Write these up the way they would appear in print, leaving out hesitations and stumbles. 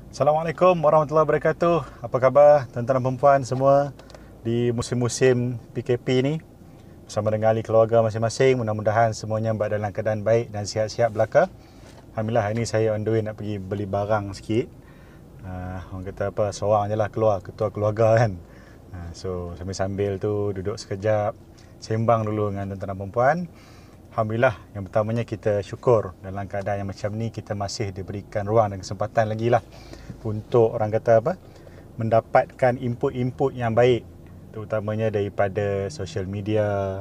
Assalamualaikum warahmatullahi wabarakatuh. Apa khabar tuan-tuan dan puan semua di musim-musim PKP ni? Bersama dengan ahli keluarga masing-masing, mudah-mudahan semuanya berada dalam keadaan baik dan sihat-sihat belaka. Alhamdulillah, hari ni saya on the way nak pergi beli barang sikit. Orang kata apa, seorang je lah keluar, ketua keluarga kan. So sambil-sambil tu duduk sekejap, sembang dulu dengan tuan-tuan dan puan. Alhamdulillah, yang pertamanya kita syukur dalam keadaan yang macam ni kita masih diberikan ruang dan kesempatan lagi lah untuk orang kata apa, mendapatkan input-input yang baik, terutamanya daripada social media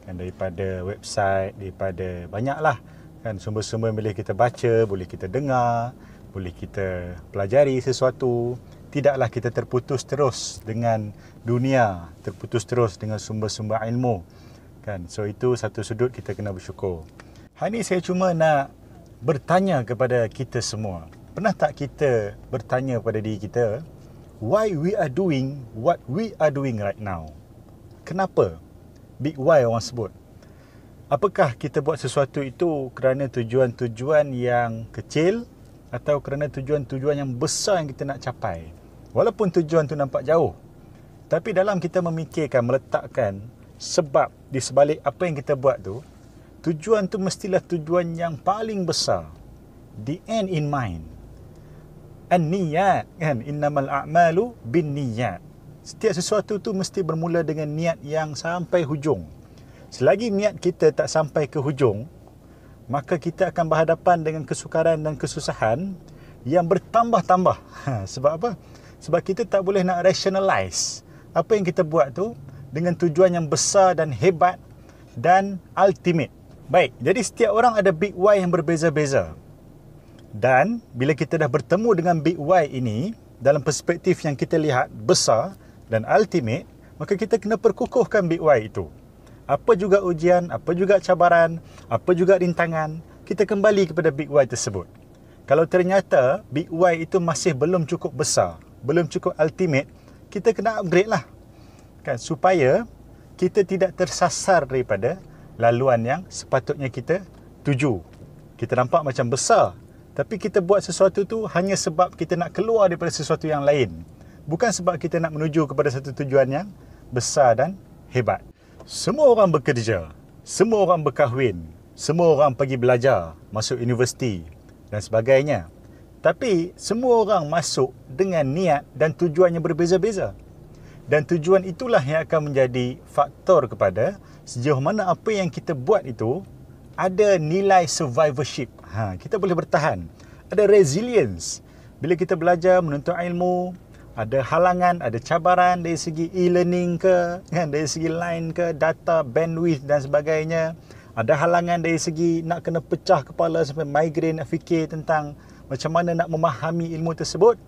kan, daripada website, daripada banyak lah kan, sumber-sumber yang boleh kita baca, boleh kita dengar, boleh kita pelajari sesuatu. Tidaklah kita terputus terus dengan dunia, terputus terus dengan sumber-sumber ilmu kan. So itu satu sudut kita kena bersyukur. Hari ni saya cuma nak bertanya kepada kita semua. Pernah tak kita bertanya pada diri kita, why we are doing what we are doing right now? Kenapa? Big why orang sebut. Apakah kita buat sesuatu itu kerana tujuan-tujuan yang kecil atau kerana tujuan-tujuan yang besar yang kita nak capai? Walaupun tujuan tu nampak jauh, tapi dalam kita memikirkan, meletakkan sebab di sebalik apa yang kita buat tu, tujuan tu mestilah tujuan yang paling besar. The end in mind. An-niyat kan, innamal a'malu bin niyat. Setiap sesuatu tu mesti bermula dengan niat yang sampai hujung. Selagi niat kita tak sampai ke hujung, maka kita akan berhadapan dengan kesukaran dan kesusahan yang bertambah-tambah. Sebab apa? Sebab kita tak boleh nak rationalize apa yang kita buat tu dengan tujuan yang besar dan hebat dan ultimate. Baik, jadi setiap orang ada big why yang berbeza-beza. Dan bila kita dah bertemu dengan big why ini dalam perspektif yang kita lihat besar dan ultimate, maka kita kena perkukuhkan big why itu. Apa juga ujian, apa juga cabaran, apa juga rintangan, kita kembali kepada big why tersebut. Kalau ternyata big why itu masih belum cukup besar, belum cukup ultimate, kita kena upgrade lah kan, supaya kita tidak tersasar daripada laluan yang sepatutnya kita tuju. Kita nampak macam besar, tapi kita buat sesuatu tu hanya sebab kita nak keluar daripada sesuatu yang lain, bukan sebab kita nak menuju kepada satu tujuan yang besar dan hebat. Semua orang bekerja, semua orang berkahwin, semua orang pergi belajar, masuk universiti dan sebagainya. Tapi semua orang masuk dengan niat dan tujuan yang berbeza-beza. Dan tujuan itulah yang akan menjadi faktor kepada sejauh mana apa yang kita buat itu ada nilai survivorship. Kita boleh bertahan. Ada resilience. Bila kita belajar menuntut ilmu, ada halangan, ada cabaran dari segi e-learning ke, kan, dari segi line ke, data, bandwidth dan sebagainya. Ada halangan dari segi nak kena pecah kepala sampai migraine nak fikir tentang macam mana nak memahami ilmu tersebut.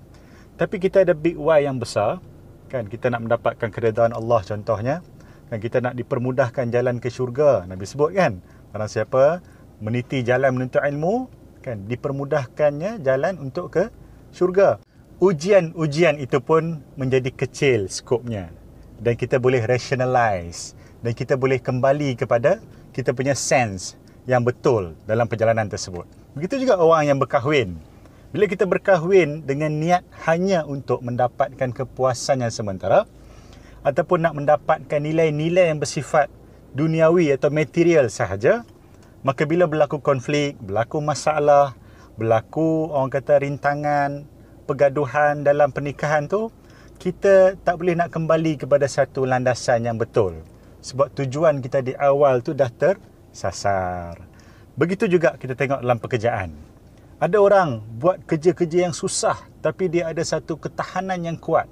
Tapi kita ada big why yang besar. Kan, kita nak mendapatkan keredaan Allah contohnya. Kan, kita nak dipermudahkan jalan ke syurga. Nabi sebut kan, barang siapa meniti jalan menuntut ilmu, kan, dipermudahkannya jalan untuk ke syurga. Ujian-ujian itu pun menjadi kecil skopnya. Dan kita boleh rationalize. Dan kita boleh kembali kepada kita punya sense yang betul dalam perjalanan tersebut. Begitu juga orang yang berkahwin. Bila kita berkahwin dengan niat hanya untuk mendapatkan kepuasan yang sementara ataupun nak mendapatkan nilai-nilai yang bersifat duniawi atau material sahaja, maka bila berlaku konflik, berlaku masalah, berlaku orang kata rintangan, pergaduhan dalam pernikahan tu, kita tak boleh nak kembali kepada satu landasan yang betul. Sebab tujuan kita di awal tu dah tersasar. Begitu juga kita tengok dalam pekerjaan. Ada orang buat kerja-kerja yang susah tapi dia ada satu ketahanan yang kuat.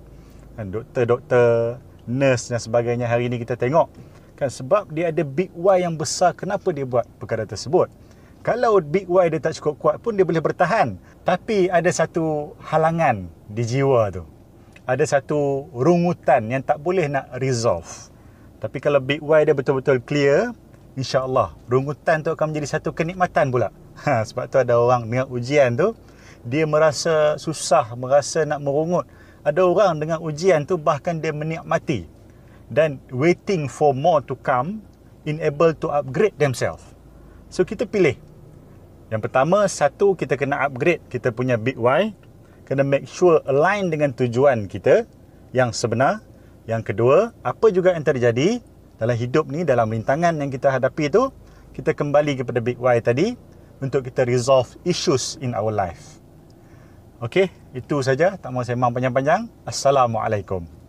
Kan, doktor-doktor, nurse dan sebagainya hari ni kita tengok. Kan, sebab dia ada big why yang besar kenapa dia buat perkara tersebut. Kalau big why dia tak cukup kuat pun dia boleh bertahan. Tapi ada satu halangan di jiwa tu. Ada satu rungutan yang tak boleh nak resolve. Tapi kalau big why dia betul-betul clear, insya-Allah rungutan tu akan menjadi satu kenikmatan pula. Sebab tu ada orang dengan ujian tu, dia merasa susah, merasa nak merungut. Ada orang dengan ujian tu bahkan dia menikmati dan waiting for more to come, enable to upgrade themselves. So kita pilih. Yang pertama, satu, kita kena upgrade kita punya big why. kena make sure align dengan tujuan kita yang sebenar. Yang kedua, apa juga yang terjadi dalam hidup ni, dalam rintangan yang kita hadapi tu, kita kembali kepada Big Why tadi untuk kita resolve issues in our life. Okey, itu saja. Tak mahu sembang panjang-panjang. Assalamualaikum.